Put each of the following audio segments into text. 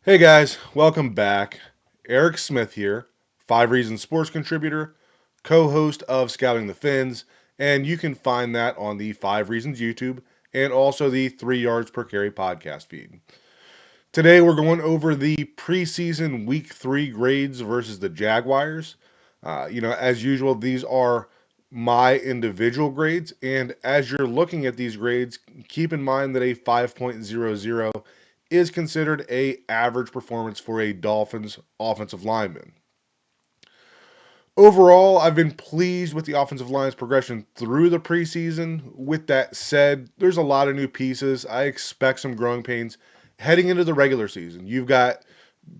Hey guys, welcome back. Eric Smith here, 5 Reasons Sports contributor, co host of Scouting the Fins, and you can find that on the 5 Reasons YouTube and also the 3 Yards Per Carry podcast feed. Today we're going over the preseason week 3 grades versus the Jaguars. As usual, these are my individual grades, and as you're looking at these grades, keep in mind that a 5.00 is considered a average performance for a Dolphins offensive lineman. Overall, I've been pleased with the offensive line's progression through the preseason. With that said, there's a lot of new pieces. I expect some growing pains heading into the regular season. You've got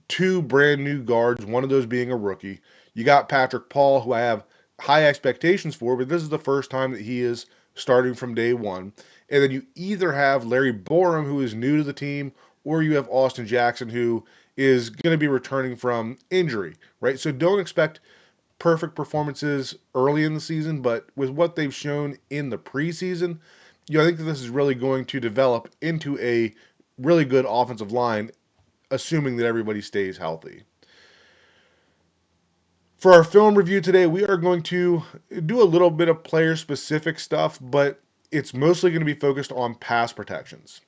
two brand new guards, one of those being a rookie. You got Patrick Paul, who I have high expectations for, but this is the first time that he is starting from day one. And then you either have Larry Borom, who is new to the team, or you have Austin Jackson, who is going to be returning from injury, right? So don't expect perfect performances early in the season, but with what they've shown in the preseason, I think that this is really going to develop into a really good offensive line, assuming that everybody stays healthy. For our film review today, we are going to do a little bit of player specific stuff, but it's mostly going to be focused on pass protections.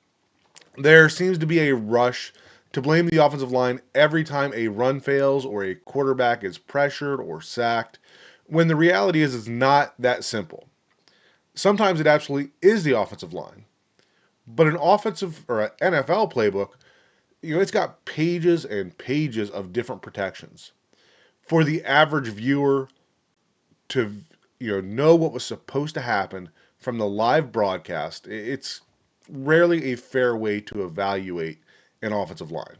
There seems to be a rush to blame the offensive line every time a run fails or a quarterback is pressured or sacked, when the reality is it's not that simple. Sometimes it absolutely is the offensive line. But an offensive or an NFL playbook, it's got pages and pages of different protections. For the average viewer to know what was supposed to happen from the live broadcast, it's rarely a fair way to evaluate an offensive line.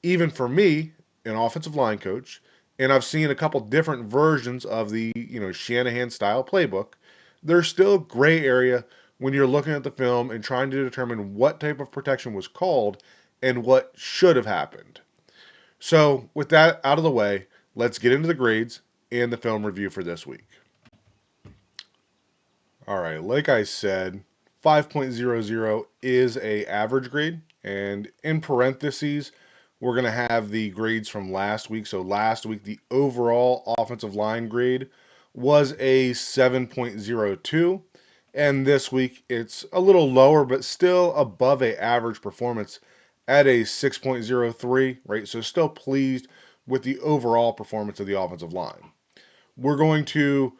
Even for me, an offensive line coach, and I've seen a couple different versions of the Shanahan style playbook, there's still gray area when you're looking at the film and trying to determine what type of protection was called and what should have happened. So, with that out of the way, let's get into the grades and the film review for this week. All right, like I said, 5.00 is a average grade, and in parentheses, we're going to have the grades from last week. So last week, the overall offensive line grade was a 7.02, and this week it's a little lower, but still above a average performance at a 6.03, right? So still pleased with the overall performance of the offensive line. We're going to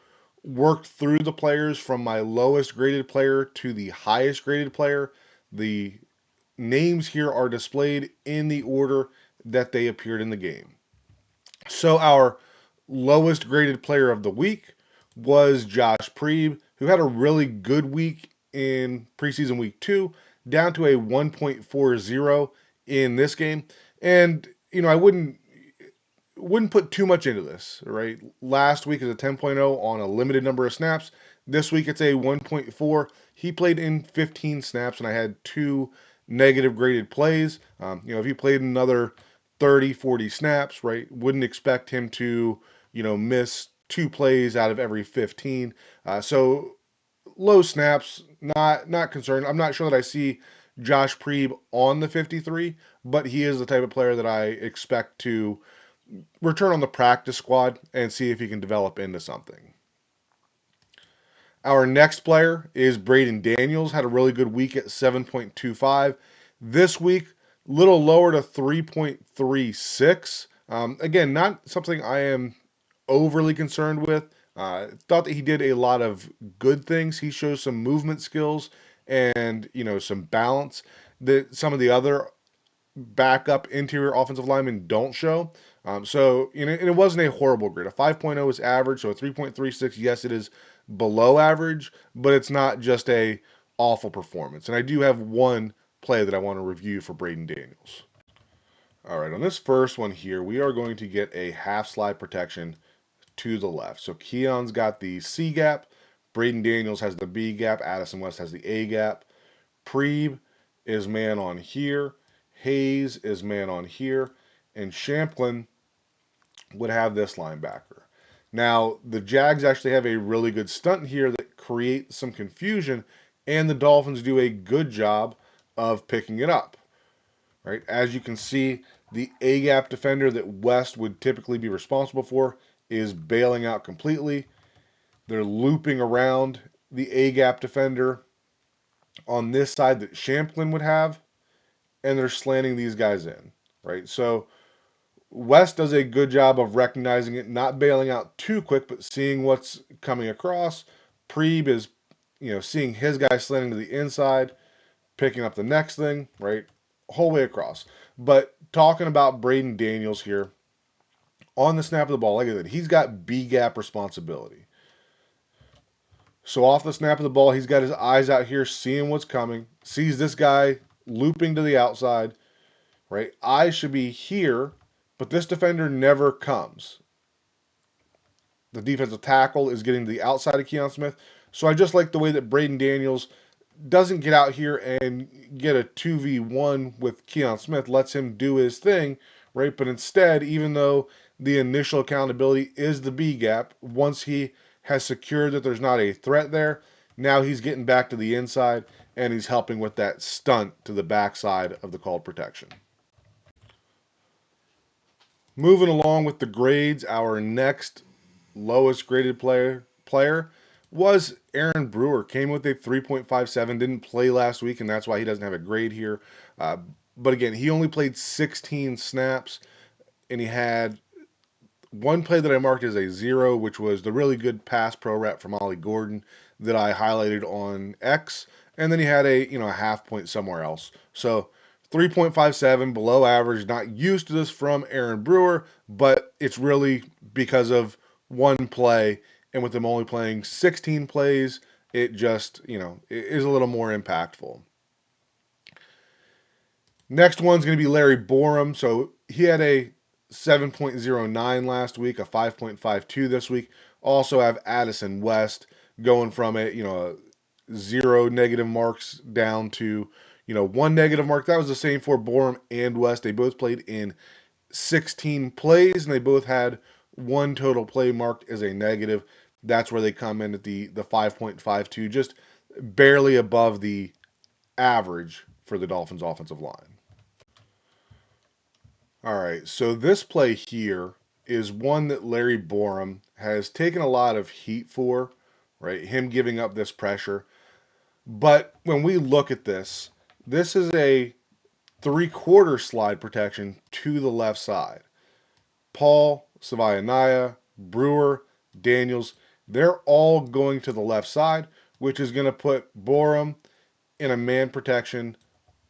work through the players from my lowest graded player to the highest graded player. The names here are displayed in the order that they appeared in the game. So our lowest graded player of the week was Josh Priebe, who had a really good week in preseason week 2, down to a 1.40 in this game. And I wouldn't put too much into this, right? Last week is a 10.0 on a limited number of snaps. This week it's a 1.4. He played in 15 snaps, and I had two negative graded plays. If he played another 30, 40 snaps, right, wouldn't expect him to, miss two plays out of every 15. So low snaps, not concerned. I'm not sure that I see Josh Priebe on the 53, but he is the type of player that I expect to return on the practice squad and see if he can develop into something. Our next player is Braeden Daniels. Had a really good week at 7.25. This week, little lower to 3.36. Again, not something I am overly concerned with. Thought that he did a lot of good things. He shows some movement skills and some balance that some of the other backup interior offensive linemen don't show. And it wasn't a horrible grade. A 5.0 is average, so a 3.36, yes, it is below average, but it's not just a awful performance. And I do have one play that I want to review for Braeden Daniels. All right, on this first one here, we are going to get a half slide protection to the left. So Keon's got the C gap, Braeden Daniels has the B gap, Addison West has the A gap. Priebe is man on here, Hayes is man on here, and Shamplin would have this linebacker. Now, the Jags actually have a really good stunt here that creates some confusion, and the Dolphins do a good job of picking it up. Right? As you can see, The A-gap defender that West would typically be responsible for is bailing out completely. They're looping around the A-gap defender on this side that Shamplin would have, and they're slanting these guys in, right? So West does a good job of recognizing it, not bailing out too quick, but seeing what's coming across. Priebe is, seeing his guy slanting to the inside, picking up the next thing, right? Whole way across. But talking about Braeden Daniels here, on the snap of the ball, like I said, he's got B gap responsibility. So off the snap of the ball, he's got his eyes out here, seeing what's coming, sees this guy looping to the outside, right? Eyes should be here, but this defender never comes. The defensive tackle is getting to the outside of Keon Smith. So I just like the way that Braeden Daniels doesn't get out here and get a 2v1 with Keon Smith, lets him do his thing, right? But instead, even though the initial accountability is the B gap, once he has secured that there's not a threat there, now he's getting back to the inside and he's helping with that stunt to the backside of the called protection. Moving along with the grades, our next lowest graded player was Aaron Brewer. Came with a 3.57, didn't play last week, and that's why he doesn't have a grade here. But again, he only played 16 snaps, and he had one play that I marked as a 0, which was the really good pass pro rep from Ollie Gordon that I highlighted on X, and then he had a half point somewhere else. So 3.57, below average. Not used to this from Aaron Brewer, but it's really because of one play, and with him only playing 16 plays, it just, it is a little more impactful. Next one's going to be Larry Borom. So he had a 7.09 last week, a 5.52 this week. Also have Addison West going from a 0 negative marks down to 1 negative mark. That was the same for Borom and West. They both played in 16 plays, and they both had one total play marked as a negative. That's where they come in at the 5.52, just barely above the average for the Dolphins offensive line. All right, so this play here is one that Larry Borom has taken a lot of heat for, right? Him giving up this pressure. But when we look at this, this is a 3/4 slide protection to the left side. Paul, Savaiinaea, Brewer, Daniels, they're all going to the left side, which is going to put Borom in a man protection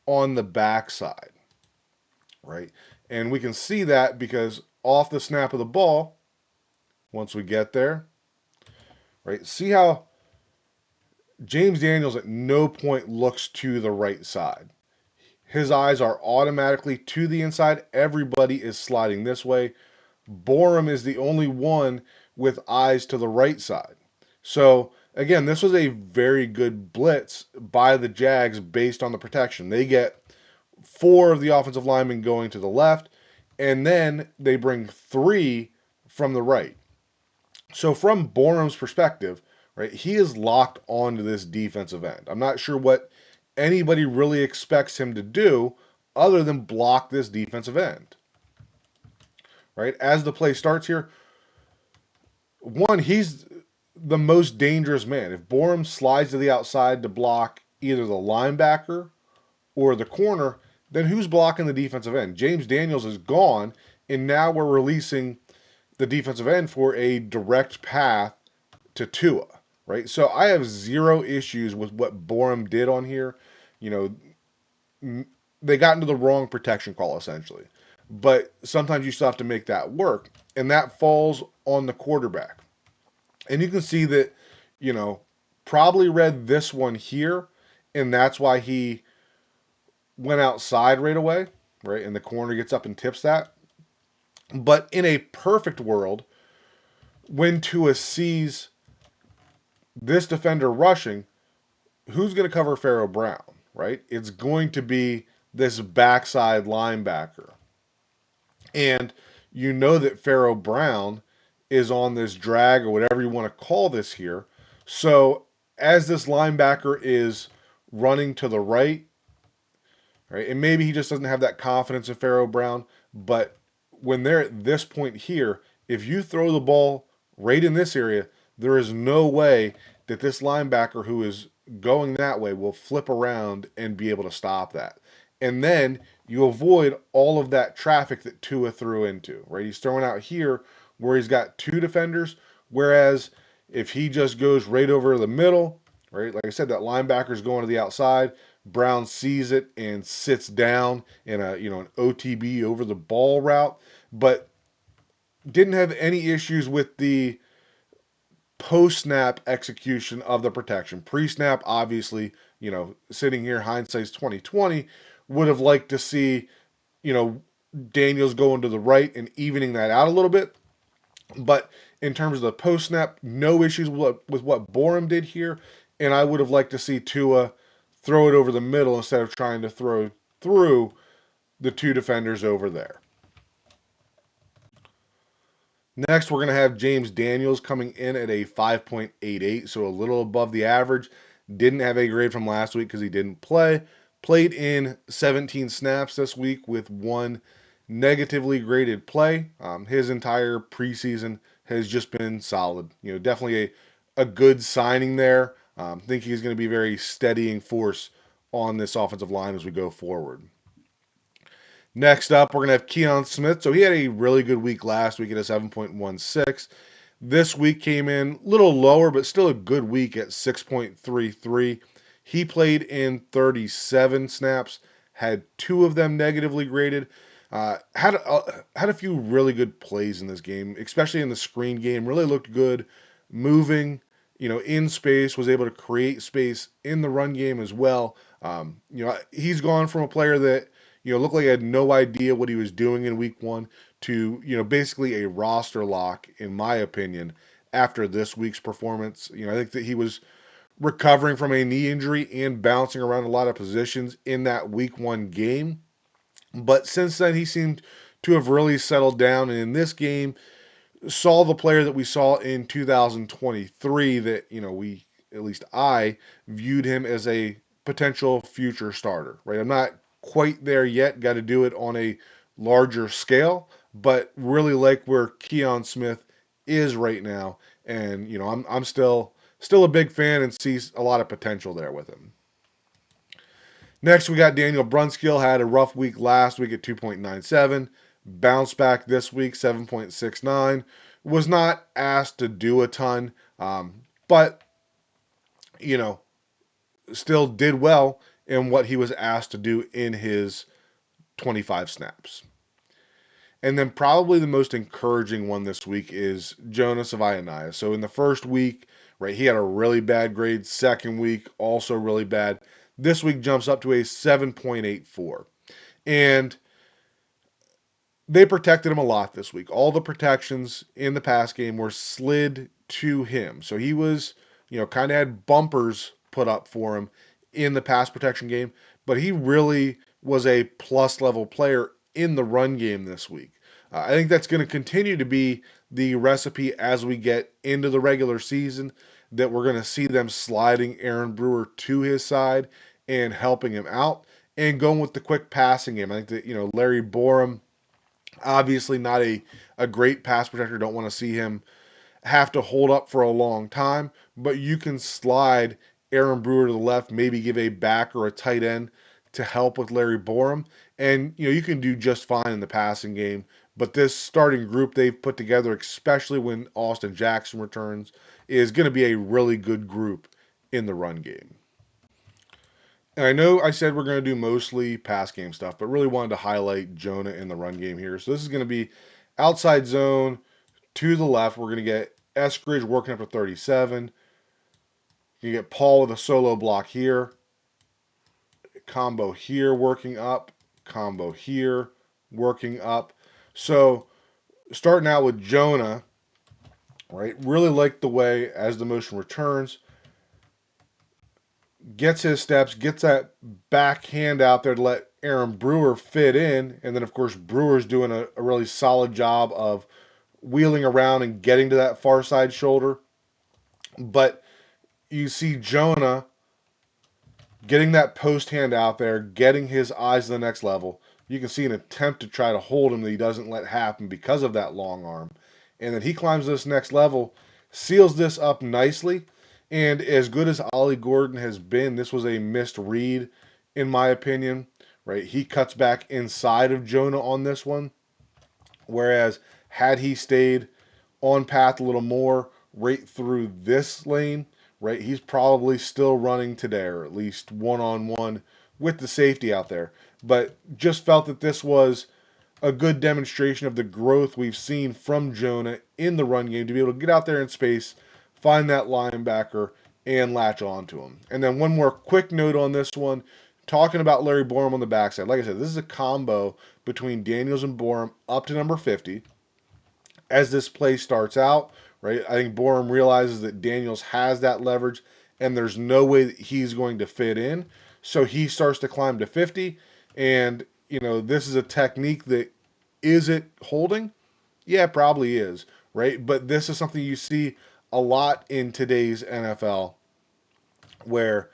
on the back side, right? And we can see that because off the snap of the ball, once we get there, right, see how James Daniels at no point looks to the right side. His eyes are automatically to the inside. Everybody is sliding this way. Borom is the only one with eyes to the right side. So, again, this was a very good blitz by the Jags based on the protection. They get 4 of the offensive linemen going to the left, and then they bring 3 from the right. So, from Borom's perspective, right, he is locked onto this defensive end. I'm not sure what anybody really expects him to do other than block this defensive end. Right? As the play starts here, one, he's the most dangerous man. If Borom slides to the outside to block either the linebacker or the corner, then who's blocking the defensive end? James Daniels is gone, and now we're releasing the defensive end for a direct path to Tua, right? So I have 0 issues with what Borom did on here. They got into the wrong protection call, essentially. But sometimes you still have to make that work, and that falls on the quarterback. And you can see that, probably read this one here, and that's why he went outside right away, right? And the corner gets up and tips that. But in a perfect world, when Tua sees this defender rushing, who's going to cover Pharaoh Brown, right? It's going to be this backside linebacker. And you know that Pharaoh Brown is on this drag or whatever you want to call this here. So as this linebacker is running to the right, right? And maybe he just doesn't have that confidence in Pharaoh Brown. But when they're at this point here, if you throw the ball right in this area, there is no way that this linebacker who is going that way will flip around and be able to stop that. And then you avoid all of that traffic that Tua threw into, right? He's throwing out here where he's got two defenders, whereas if he just goes right over the middle, right? Like I said, that linebacker's going to the outside. Brown sees it and sits down in a an OTB over the ball route, but didn't have any issues with the post snap execution of the protection. Pre snap, obviously, sitting here, hindsight's 2020, would have liked to see, you know, Daniels going to the right and evening that out a little bit. But in terms of the post snap, no issues with what Borom did here. And I would have liked to see Tua throw it over the middle instead of trying to throw through the two defenders over there. Next, we're going to have James Daniels coming in at a 5.88, so a little above the average. Didn't have a grade from last week because he didn't play. Played in 17 snaps this week with one negatively graded play. His entire preseason has just been solid. Definitely a good signing there. Think he's going to be a very steadying force on this offensive line as we go forward. Next up, we're going to have Keon Smith. So he had a really good week last week at a 7.16. This week came in a little lower, but still a good week at 6.33. He played in 37 snaps, had two of them negatively graded. Had a few really good plays in this game, especially in the screen game. Really looked good, moving, in space. Was able to create space in the run game as well. He's gone from a player that looked like he had no idea what he was doing in week one to basically a roster lock, in my opinion, after this week's performance. I think that he was recovering from a knee injury and bouncing around a lot of positions in that week one game. But since then, he seemed to have really settled down. And in this game, saw the player that we saw in 2023 that, at least I, viewed him as a potential future starter, right? I'm not quite there yet. Got to do it on a larger scale, but really like where Keon Smith is right now. And, I'm still a big fan and sees a lot of potential there with him. Next, we got Daniel Brunskill. Had a rough week last week at 2.97. Bounce back this week, 7.69. Was not asked to do a ton, but, still did well in what he was asked to do in his 25 snaps. And then probably the most encouraging one this week is Jonah Savaiinaea. So in the first week, right, he had a really bad grade. Second week, also really bad. This week jumps up to a 7.84. And they protected him a lot this week. All the protections in the pass game were slid to him. So he was, kind of had bumpers put up for him in the pass protection game, but he really was a plus level player in the run game this week. I think that's going to continue to be the recipe as we get into the regular season, that we're going to see them sliding Aaron Brewer to his side and helping him out and going with the quick passing game. I think that, Larry Borom, obviously not a great pass protector. Don't want to see him have to hold up for a long time, but you can slide Aaron Brewer to the left, maybe give a back or a tight end to help with Larry Borom, and you can do just fine in the passing game. But this starting group they've put together, especially when Austin Jackson returns, is going to be a really good group in the run game. And I know I said we're going to do mostly pass game stuff, but really wanted to highlight Jonah in the run game here. So this is going to be outside zone to the left. We're going to get Eskridge working up to 37. You get Paul with a solo block here. Combo here working up. Combo here working up. So starting out with Jonah, right? Really like the way as the motion returns, gets his steps, gets that backhand out there to let Aaron Brewer fit in. And then, of course, Brewer's doing a really solid job of wheeling around and getting to that far side shoulder. But you see Jonah getting that post hand out there, getting his eyes to the next level. You can see an attempt to try to hold him that he doesn't let happen because of that long arm. And then he climbs this next level, seals this up nicely. And as good as Ollie Gordon has been, this was a missed read, in my opinion. Right? He cuts back inside of Jonah on this one. Whereas, had he stayed on path a little more, right through this lane, right, he's probably still running today, or at least one-on-one with the safety out there. But just felt that this was a good demonstration of the growth we've seen from Jonah in the run game to be able to get out there in space, find that linebacker, and latch onto him. And then one more quick note on this one, talking about Larry Borom on the backside. Like I said, this is a combo between Daniels and Borom up to number 50. As this play starts out, right, I think Borom realizes that Daniels has that leverage and there's no way that he's going to fit in. So he starts to climb to 50. And, this is a technique that, is it holding? Yeah, it probably is, right? But this is something you see a lot in today's NFL where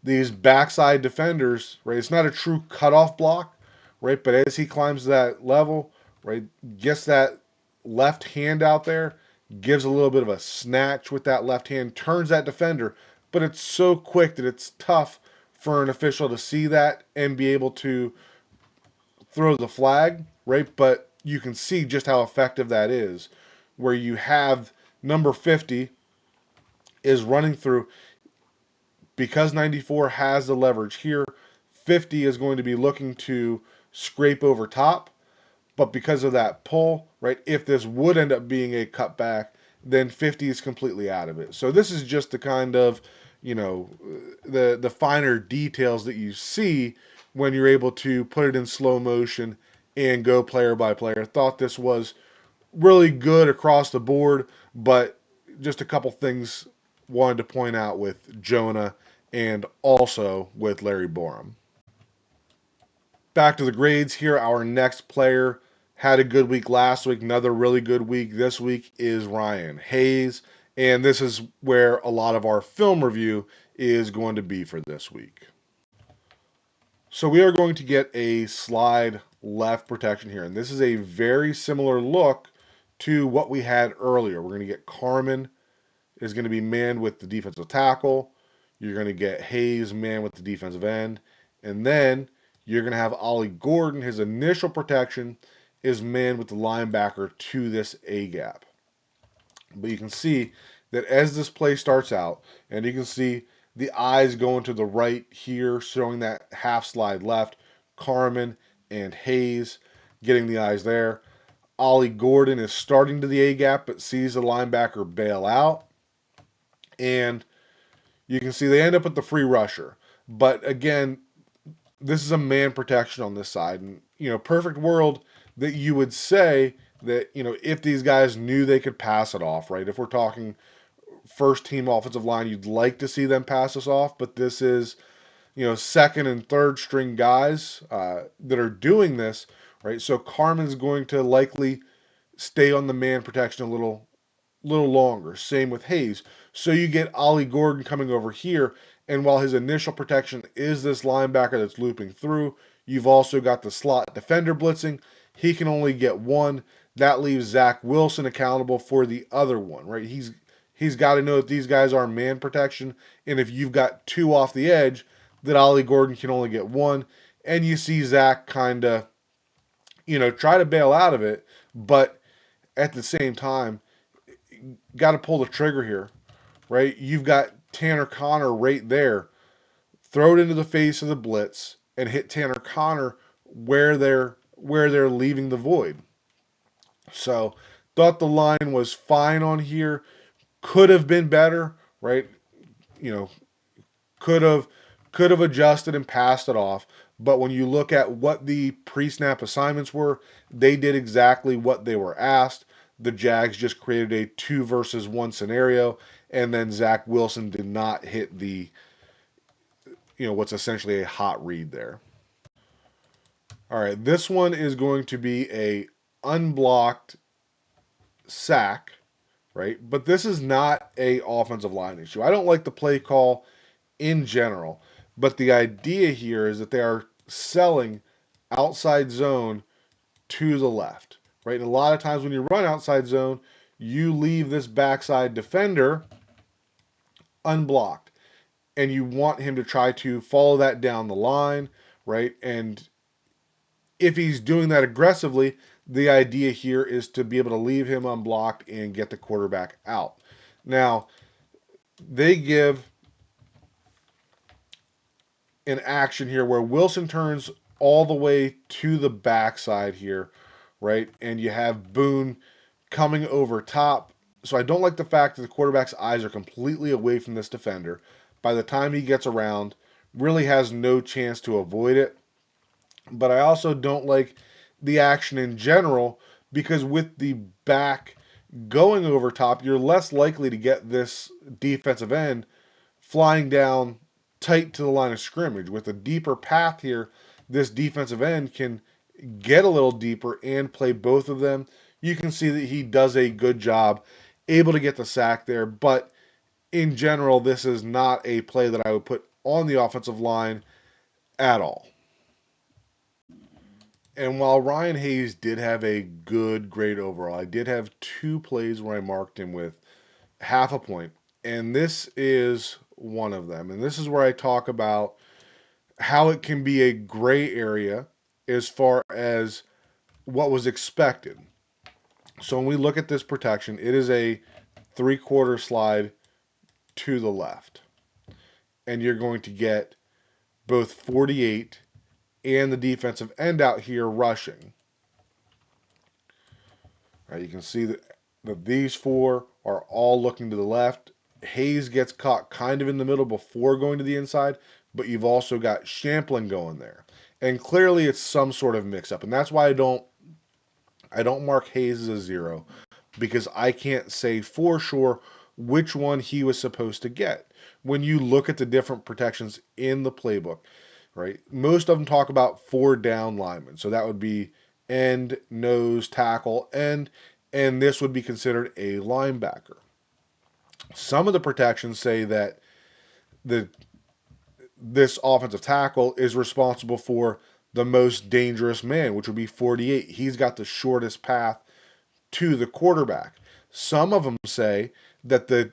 these backside defenders, right? It's not a true cutoff block, right? But as he climbs that level, right, gets that left hand out there, gives a little bit of a snatch with that left hand, turns that defender, but it's so quick that it's tough for an official to see that and be able to throw the flag, right? But you can see just how effective that is, where you have number 50 is running through because 94 has the leverage here. 50 is going to be looking to scrape over top, but because of that pull, right, if this would end up being a cutback, then 50 is completely out of it. So this is just the kind of, the finer details that you see when you're able to put it in slow motion and go player by player. Thought this was really good across the board, but just a couple things wanted to point out with Jonah and also with Larry Borom. Back to the grades here. Our next player had a good week last week, another really good week this week is Ryan Hayes, and this is where a lot of our film review is going to be for this week. So we are going to get a slide left protection here, and this is a very similar look to what we had earlier. We're going to get Carman is going to be manned with the defensive tackle. You're going to get Hayes manned with the defensive end, and then you're going to have Ollie Gordon. His initial protection is manned with the linebacker to this A gap. But you can see that as this play starts out, and you can see the eyes going to the right here, showing that half slide left. Carman and Hayes getting the eyes there. Ollie Gordon is starting to the A gap, but sees the linebacker bail out. And you can see they end up with the free rusher. But again, this is a man protection on this side. And, perfect world that you would say that, if these guys knew they could pass it off, right? If we're talking first team offensive line, you'd like to see them pass us off. But this is, second and third string guys that are doing this, right? So Carmen's going to likely stay on the man protection a little longer. Same with Hayes. So you get Ollie Gordon coming over here, and while his initial protection is this linebacker that's looping through, you've also got the slot defender blitzing. He can only get one. That leaves Zach Wilson accountable for the other one, right? He's got to know that these guys are man protection, and if you've got two off the edge, that Ollie Gordon can only get one. And you see Zach kind of, try to bail out of it, but at the same time, got to pull the trigger here, right? You've got Tanner Connor right there. Throw it into the face of the blitz and hit Tanner Connor where they're leaving the void. So thought the line was fine on here. Could have been better, right? You know, could have adjusted and passed it off. But when you look at what the pre-snap assignments were, they did exactly what they were asked. The Jags just created a 2 versus 1 scenario, and then Zach Wilson did not hit the, what's essentially a hot read there. All right, this one is going to be a unblocked sack, right? But this is not a offensive line issue. I don't like the play call in general, But the idea here is that they are selling outside zone to the left, right? And a lot of times when you run outside zone, you leave this backside defender unblocked, and you want him to try to follow that down the line, right? And if he's doing that aggressively, the idea here is to be able to leave him unblocked and get the quarterback out. Now, they give an action here where Wilson turns all the way to the backside here, right? And you have Boone coming over top. So I don't like the fact that the quarterback's eyes are completely away from this defender. By the time he gets around, really has no chance to avoid it. But I also don't like the action in general because with the back going over top, you're less likely to get this defensive end flying down tight to the line of scrimmage. With a deeper path here, this defensive end can get a little deeper and play both of them. You can see that he does a good job, able to get the sack there, but in general, this is not a play that I would put on the offensive line at all. And while Ryan Hayes did have a good grade overall, I did have two plays where I marked him with half a point. And this is one of them. And this is where I talk about how it can be a gray area as far as what was expected. So when we look at this protection, it is a 3/4 slide to the left. And you're going to get both 48 and the defensive end out here rushing. You can see that these four are all looking to the left. Hayes gets caught kind of in the middle before going to the inside, but you've also got Shamplin going there. And clearly it's some sort of mix-up. And that's why I don't mark Hayes as a 0, because I can't say for sure which one he was supposed to get. When you look at the different protections in the playbook, right? Most of them talk about 4 down linemen. So that would be end, nose, tackle, end, and this would be considered a linebacker. Some of the protections say that this offensive tackle is responsible for the most dangerous man, which would be 48. He's got the shortest path to the quarterback. Some of them say that the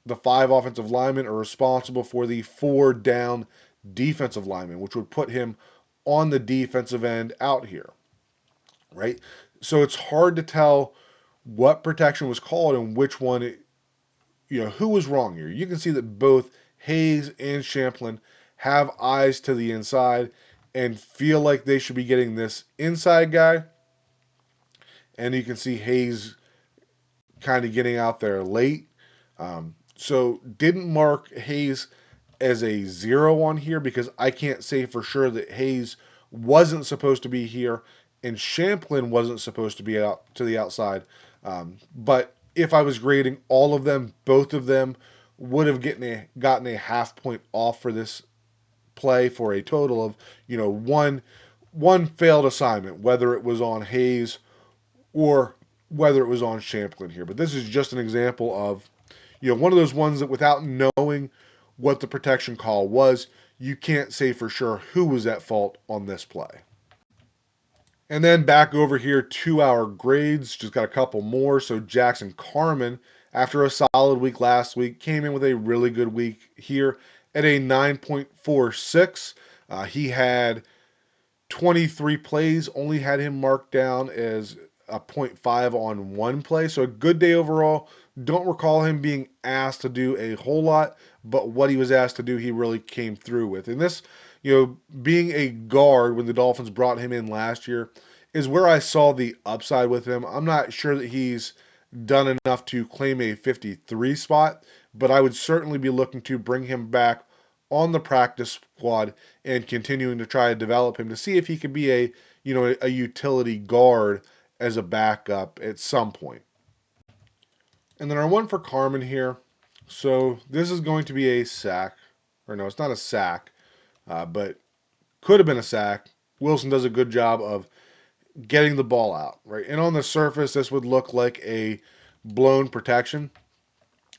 5 offensive linemen are responsible for the 4 down defensive linemen, which would put him on the defensive end out here, right? So it's hard to tell what protection was called and which one, who was wrong here. You can see that both Hayes and Shamplin have eyes to the inside and feel like they should be getting this inside guy. And you can see Hayes kind of getting out there late. So didn't mark Hayes as a 0 on here because I can't say for sure that Hayes wasn't supposed to be here and Shamplin wasn't supposed to be out to the outside. But if I was grading all of them, both of them would have gotten a half point off for this play for a total of, one failed assignment, whether it was on Hayes or whether it was on Shamplin here. But this is just an example of, one of those ones that without knowing what the protection call was, you can't say for sure who was at fault on this play. And then back over here to our grades, just got a couple more. So Jackson Carman, after a solid week last week, came in with a really good week here at a 9.46. He had 23 plays, only had him marked down as a 0.5 on one play. So a good day overall. Don't recall him being asked to do a whole lot, but what he was asked to do, he really came through with. And this, being a guard when the Dolphins brought him in last year is where I saw the upside with him. I'm not sure that he's done enough to claim a 53 spot, but I would certainly be looking to bring him back on the practice squad and continuing to try to develop him to see if he could be a utility guard as a backup at some point. And then our one for Carman here. So this is going to be a sack. Or no, it's not a sack, but could have been a sack. Wilson does a good job of getting the ball out, right? And on the surface, this would look like a blown protection.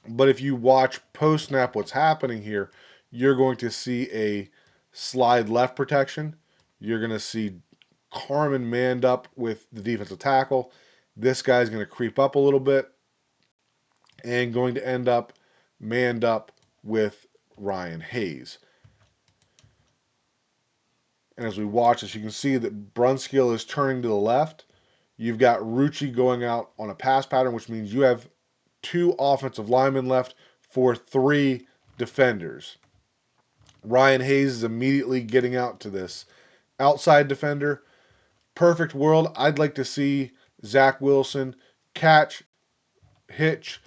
But if you watch post-snap what's happening here, you're going to see a slide left protection. You're going to see Carman manned up with the defensive tackle. This guy's going to creep up a little bit and going to end up manned up with Ryan Hayes. And as we watch this, you can see that Brunskill is turning to the left. You've got Rucci going out on a pass pattern, which means you have 2 offensive linemen left for 3 defenders. Ryan Hayes is immediately getting out to this outside defender. Perfect world. I'd like to see Zach Wilson catch, hitch,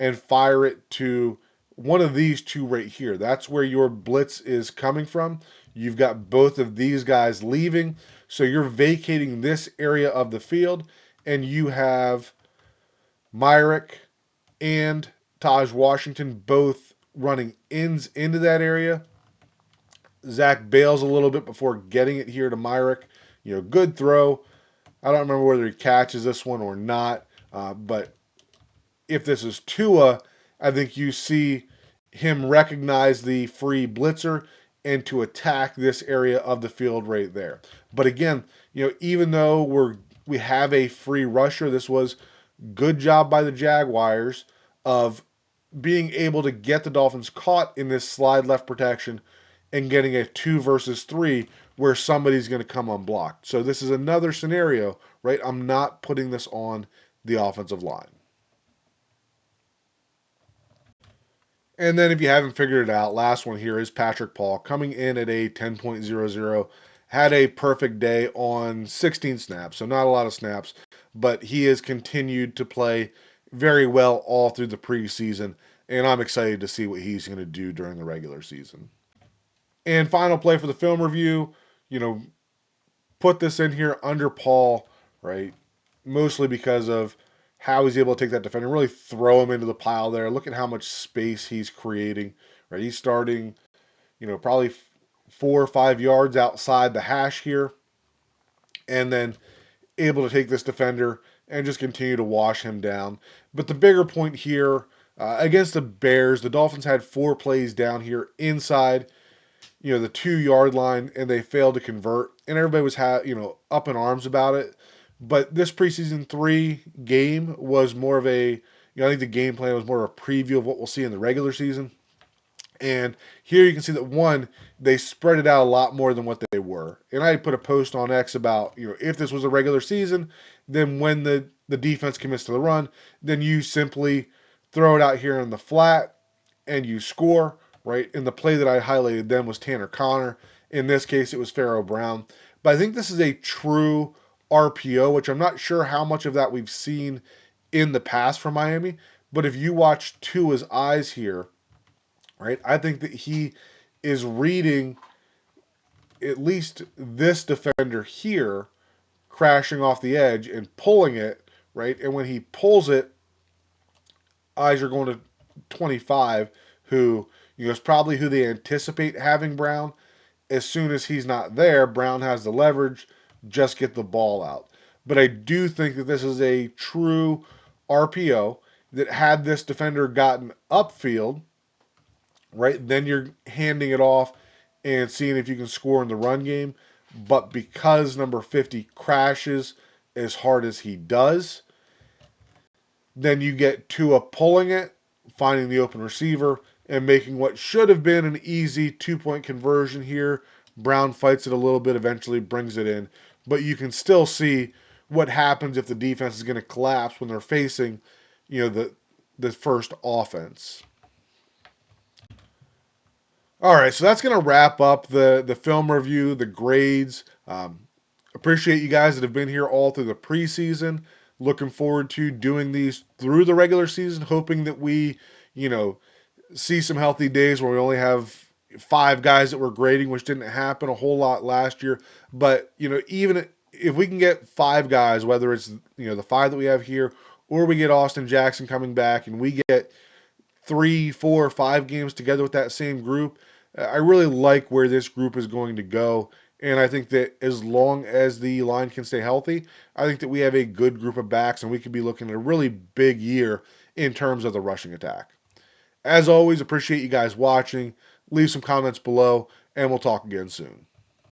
and fire it to one of these 2 right here. That's where your blitz is coming from. You've got both of these guys leaving, so you're vacating this area of the field, and you have Myrick and Taj Washington both running ins into that area. Zach bails a little bit before getting it here to Myrick. Good throw. I don't remember whether he catches this one or not, but if this is Tua, I think you see him recognize the free blitzer and to attack this area of the field right there. But again, even though we have a free rusher, this was good job by the Jaguars of being able to get the Dolphins caught in this slide left protection and getting a 2 versus 3 where somebody's going to come unblocked. So this is another scenario, right? I'm not putting this on the offensive line. And then if you haven't figured it out, last one here is Patrick Paul coming in at a 10.00. Had a perfect day on 16 snaps, so not a lot of snaps, but he has continued to play very well all through the preseason, and I'm excited to see what he's going to do during the regular season. And final play for the film review, put this in here under Paul, right? Mostly because of how he's able to take that defender, really throw him into the pile there. Look at how much space he's creating, right? He's starting, probably 4 or 5 yards outside the hash here, and then able to take this defender and just continue to wash him down. But the bigger point here, against the Bears, the Dolphins had 4 plays down here inside, the 2-yard line, and they failed to convert. And everybody was, up in arms about it. But this preseason 3 game was more of I think the game plan was more of a preview of what we'll see in the regular season. And here you can see that, one, they spread it out a lot more than what they were. And I put a post on X about, if this was a regular season, then when the defense commits to the run, then you simply throw it out here in the flat and you score, right? And the play that I highlighted then was Tanner Connor. In this case, it was Pharaoh Brown. But I think this is a true RPO, which I'm not sure how much of that we've seen in the past from Miami. But if you watch Tua's eyes here, right, I think that he is reading at least this defender here crashing off the edge and pulling it, right? And when he pulls it, eyes are going to 25, who is probably who they anticipate having Brown. As soon as he's not there, Brown has the leverage, just get the ball out. But I do think that this is a true RPO that had this defender gotten upfield, right, then you're handing it off and seeing if you can score in the run game. But because number 50 crashes as hard as he does, then you get Tua pulling it, finding the open receiver, and making what should have been an easy 2-point conversion here. Brown fights it a little bit, eventually brings it in. But you can still see what happens if the defense is going to collapse when they're facing, the first offense. All right, so that's going to wrap up the film review, the grades. Appreciate you guys that have been here all through the preseason. Looking forward to doing these through the regular season, hoping that we, see some healthy days where we only have 5 guys that we're grading, which didn't happen a whole lot last year. But, even if we can get 5 guys, whether it's, the 5 that we have here, or we get Austin Jackson coming back and we get 3, 4, 5 games together with that same group, I really like where this group is going to go. And I think that as long as the line can stay healthy, I think that we have a good group of backs and we could be looking at a really big year in terms of the rushing attack. As always, appreciate you guys watching. leave some comments below, and we'll talk again soon.